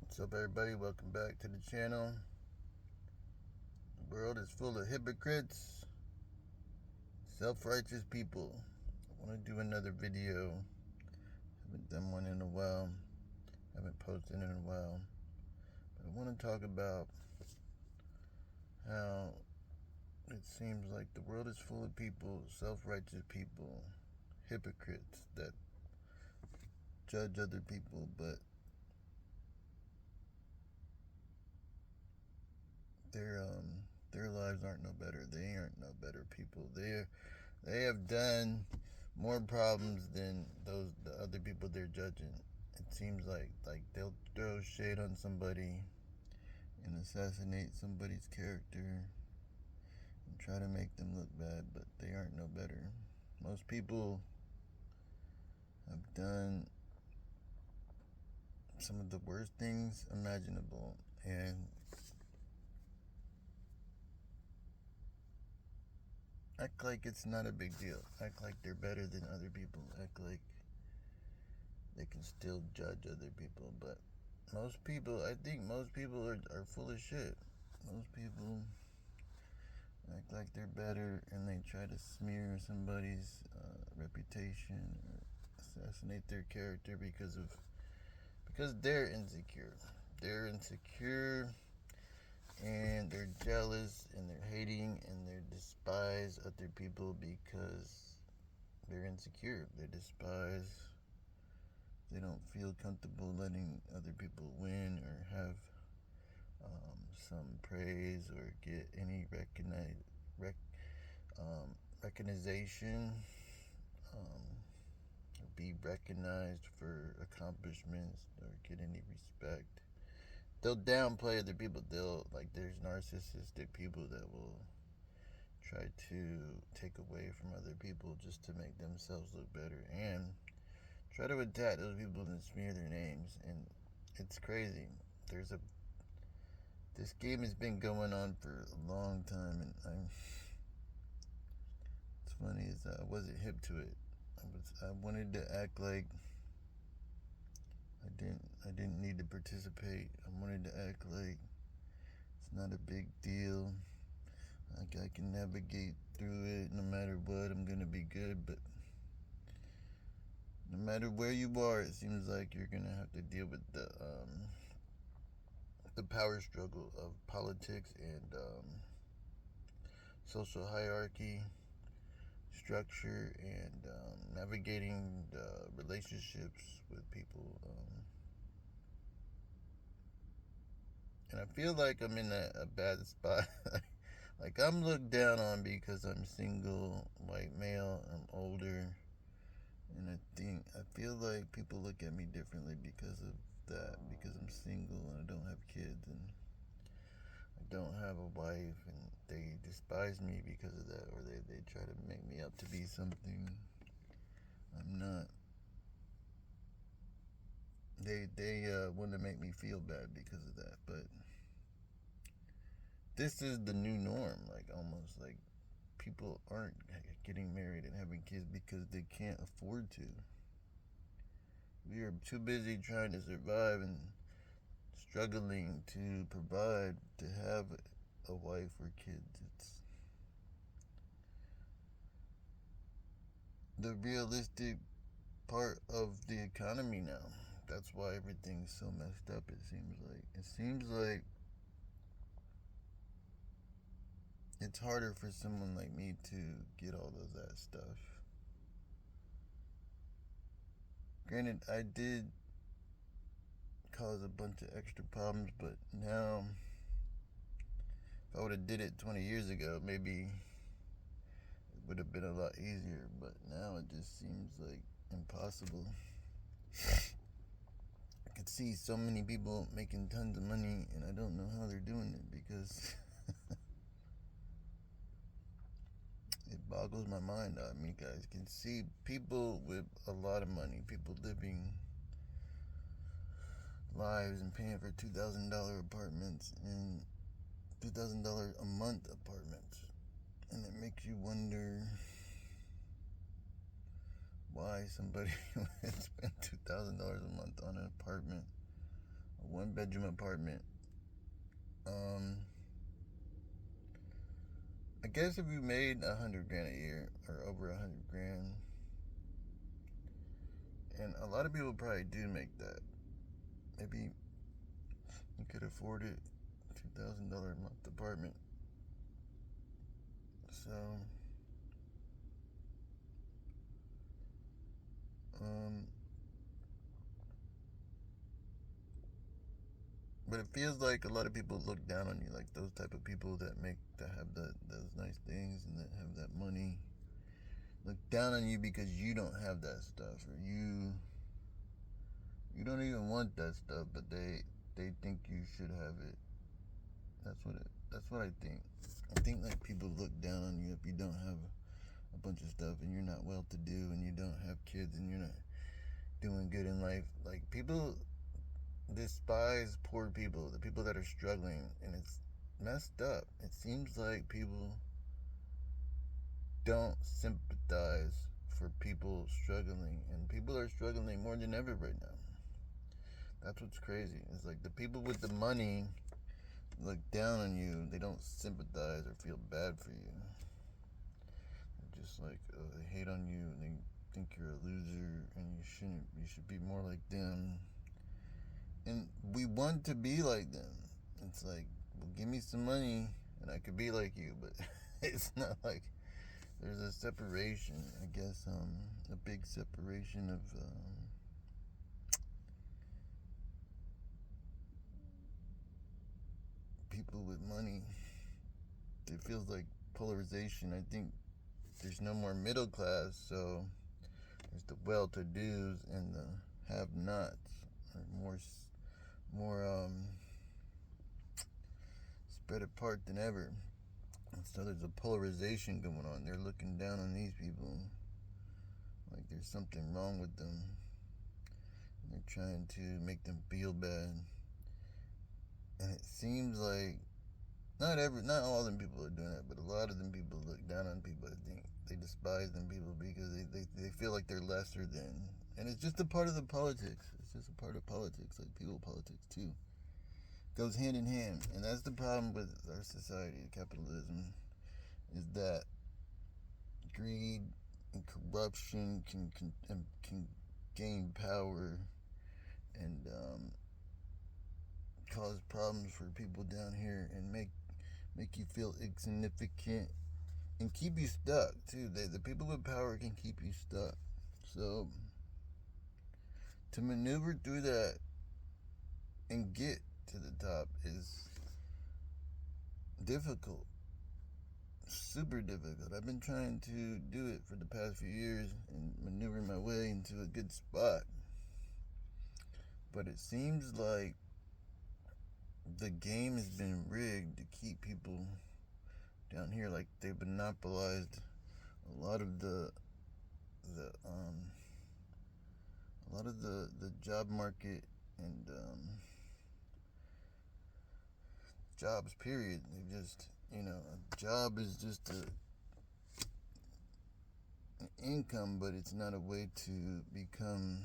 What's up, everybody? Welcome back to the channel. The world is full of hypocrites, self-righteous people. I want to do another video. Haven't done one in a while. Haven't posted in a while. But I want to talk about how it seems like the world is full of people, self-righteous people, hypocrites that judge other people, but their lives aren't no better. They aren't no better people. They have done more problems than the other people they're judging. It seems like they'll throw shade on somebody and assassinate somebody's character and try to make them look bad, but they aren't no better. Most people have done some of the worst things imaginable, and act like it's not a big deal. Act like they're better than other people. Act like they can still judge other people. But I think most people are full of shit. Most people act like they're better and they try to smear somebody's reputation or assassinate their character because they're insecure. They're insecure and they're jealous and they're hating and they despise other people because they're insecure. They despise. They don't feel comfortable letting other people win or have some praise or get any recognition, or be recognized for accomplishments or get any respect. They'll downplay other people. There's narcissistic people that will try to take away from other people just to make themselves look better and try to attack those people and smear their names. And it's crazy. This game has been going on for a long time, and it's funny is I wasn't hip to it. I wanted to act like I didn't need to participate. I wanted to act like it's not a big deal. Like I can navigate through it no matter what. I'm gonna be good, but no matter where you are, it seems like you're gonna have to deal with the power struggle of politics and social hierarchy structure and navigating relationships with people. And I feel like I'm in a bad spot. Like I'm looked down on because I'm single, white male, I'm older, and I feel like people look at me differently because of that, because I'm single and I don't have kids and I don't have a wife, and they despise me because of that, or they try to make me out to be something I'm not. They want to make me feel bad because of that, but this is the new norm. Like almost like people aren't getting married and having kids because they can't afford to. We are too busy trying to survive and struggling to provide to have a wife or kids. It's the realistic part of the economy now. That's why everything's so messed up. It seems like it's harder for someone like me to get all of that stuff. Granted, I did cause a bunch of extra problems, but now if I would have did it 20 years ago, maybe it would have been a lot easier. But now it just seems like impossible. I could see so many people making tons of money, and I don't know how they're doing it because it boggles my mind. I mean, guys can see people with a lot of money, people living lives and paying for $2,000 apartments and $2,000 a month apartments, and it makes you wonder why somebody would spend $2,000 a month on an apartment, a 1-bedroom apartment. I guess if you made $100,000 a year or over $100,000, and a lot of people probably do make that. Maybe you could afford it, $2,000 a month apartment. So, but it feels like a lot of people look down on you, like those type of people that have those nice things and that have that money, look down on you because you don't have that stuff, or you don't even want that stuff, but they think you should have it. That's what I think. I think like people look down on you if you don't have a bunch of stuff and you're not well to do and you don't have kids and you're not doing good in life. Like, people despise poor people, the people that are struggling, and it's messed up. It seems like people don't sympathize for people struggling, and people are struggling more than ever right now. That's what's crazy. It's like the people with the money look down on you. They don't sympathize or feel bad for you. They're just like, they hate on you and they think you're a loser and you shouldn't. You should be more like them. And we want to be like them. It's like, well, give me some money and I could be like you, but it's not like there's a separation. I guess a big separation of people with money. It feels like polarization. I think there's no more middle class, so there's the well-to-dos and the have-nots are more spread apart than ever. And so there's a polarization going on. They're looking down on these people like there's something wrong with them. And they're trying to make them feel bad. And it seems like not all of them people are doing that, but a lot of them people look down on people. I think they despise them people because they feel like they're lesser than. And it's just a part of the politics. It's just a part of politics, like people politics too. Goes hand in hand. And that's the problem with our society, capitalism, is that greed and corruption can gain power and cause problems for people down here and make you feel insignificant and keep you stuck too. The people with power can keep you stuck. So to maneuver through that and get to the top is difficult. Super difficult. I've been trying to do it for the past few years and maneuver my way into a good spot. But it seems like the game has been rigged to keep people down here. Like, they've monopolized a lot of the job market and jobs, period. They just, a job is just an income, but it's not a way to become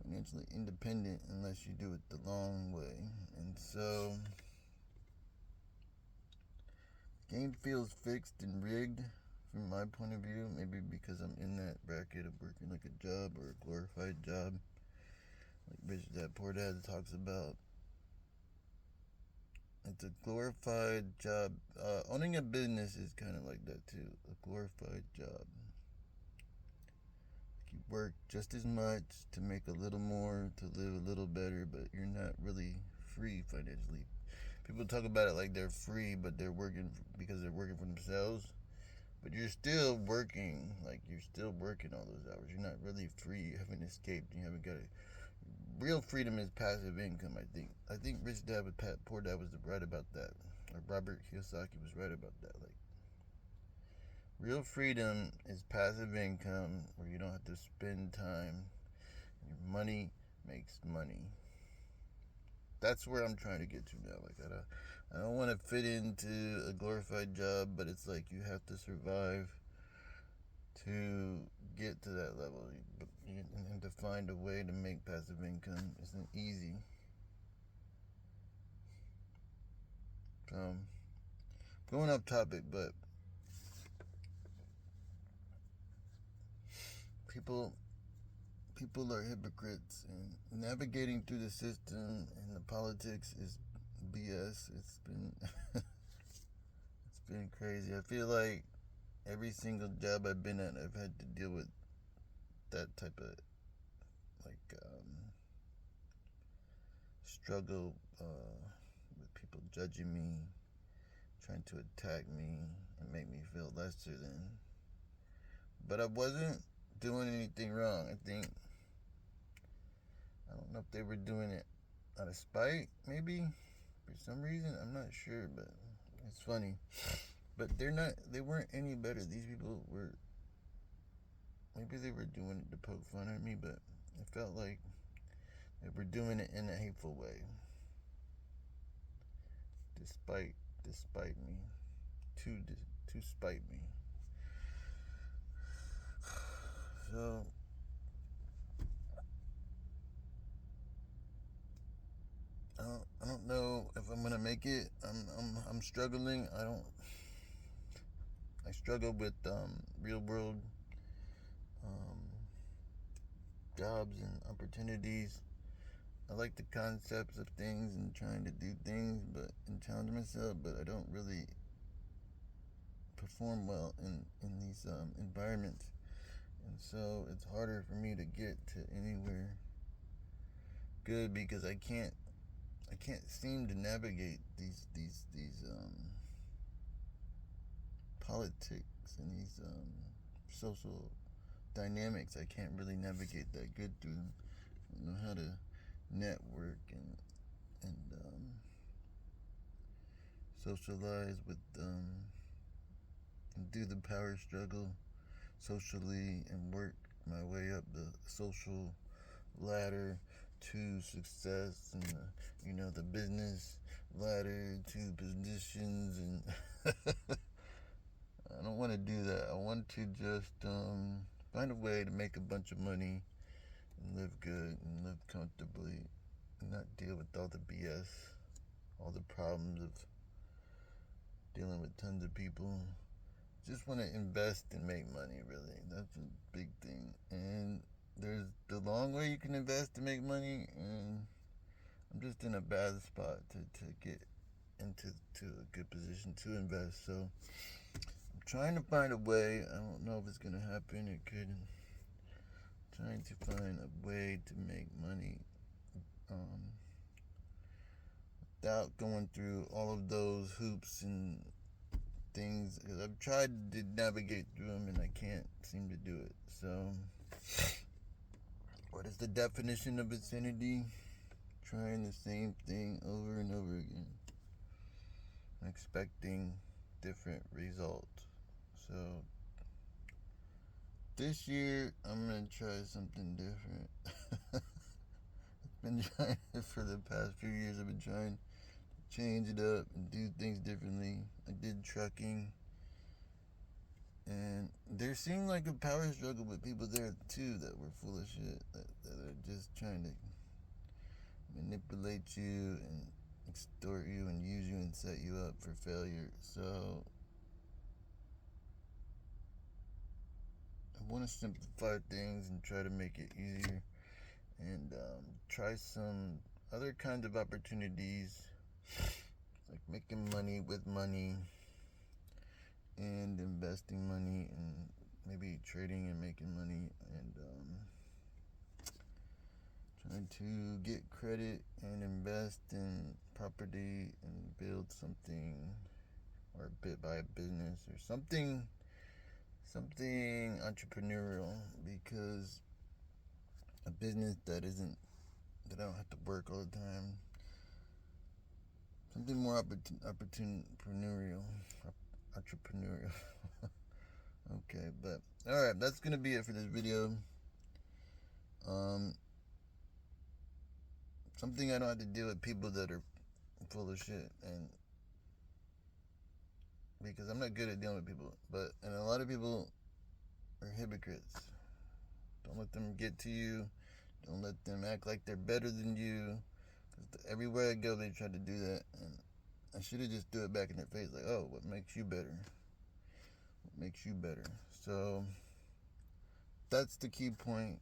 financially independent unless you do it the long way. And so the game feels fixed and rigged from my point of view, maybe because I'm in that bracket of working like a job or a glorified job, like Rich Dad Poor Dad talks about. It's a glorified job. Owning a business is kind of like that too, a glorified job. You work just as much to make a little more, to live a little better, but you're not really free financially. People talk about it like they're free, but they're working because they're working for themselves. But you're still working, like you're still working all those hours. You're not really free. You haven't escaped. You haven't got it. Real freedom is passive income, I think. I think Rich Dad Poor Dad was right about that. Or Robert Kiyosaki was right about that. Like, real freedom is passive income where you don't have to spend time. Your money makes money. That's where I'm trying to get to now. Like, I don't want to fit into a glorified job, but it's like you have to survive to get to that level, and to find a way to make passive income isn't easy. Going off topic, but people are hypocrites, and navigating through the system and the politics is BS. It's been it's been crazy. I feel like every single job I've been at, I've had to deal with that type of like struggle with people judging me, trying to attack me and make me feel lesser than. But I wasn't doing anything wrong. I don't know if they were doing it out of spite, maybe, for some reason. I'm not sure, but it's funny. But they weren't any better. These people were, maybe they were doing it to poke fun at me, but it felt like they were doing it in a hateful way. Despite me. To spite me. So I don't know if I'm gonna make it. I'm struggling. I struggle with real world um, jobs and opportunities. I like the concepts of things and trying to do things, and challenge myself. But I don't really perform well in these environments, and so it's harder for me to get to anywhere good because I can't seem to navigate these politics and these social dynamics. I can't really navigate that good through them. I don't know how to network and socialize with and do the power struggle socially and work my way up the social ladder to success and the business ladder to positions, and I don't want to do that. I want to just find a way to make a bunch of money and live good and live comfortably and not deal with all the BS, all the problems of dealing with tons of people. Just want to invest and make money, really. That's a big thing. And there's the long way you can invest to make money, and I'm just in a bad spot to get into a good position to invest. So I'm trying to find a way. I don't know if it's going to happen. It could. Trying to find a way to make money without going through all of those hoops and things, because I've tried to navigate through them and I can't seem to do it. So, what is the definition of insanity? Trying the same thing over and over again, expecting different results. So, this year I'm gonna try something different. I've been trying for the past few years. I've been trying to change it up and do things differently. I did trucking. And there seemed like a power struggle with people there too that were full of shit, that are just trying to manipulate you and extort you and use you and set you up for failure. So I want to simplify things and try to make it easier, and try some other kinds of opportunities, like making money with money and investing money and maybe trading and making money, and trying to get credit and invest in property and build something, or buy a business or something entrepreneurial, because a business that I don't have to work all the time, something more entrepreneurial. Okay, but alright, that's gonna be it for this video. Something I don't have to deal with people that are full of shit, and because I'm not good at dealing with people, and a lot of people are hypocrites. Don't let them get to you. Don't let them act like they're better than you. Because everywhere I go, they try to do that. And I should have just do it back in their face. Like, oh, what makes you better? What makes you better? So that's the key point.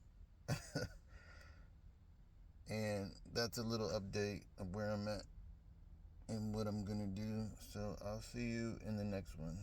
And that's a little update of where I'm at and what I'm going to do. So I'll see you in the next one.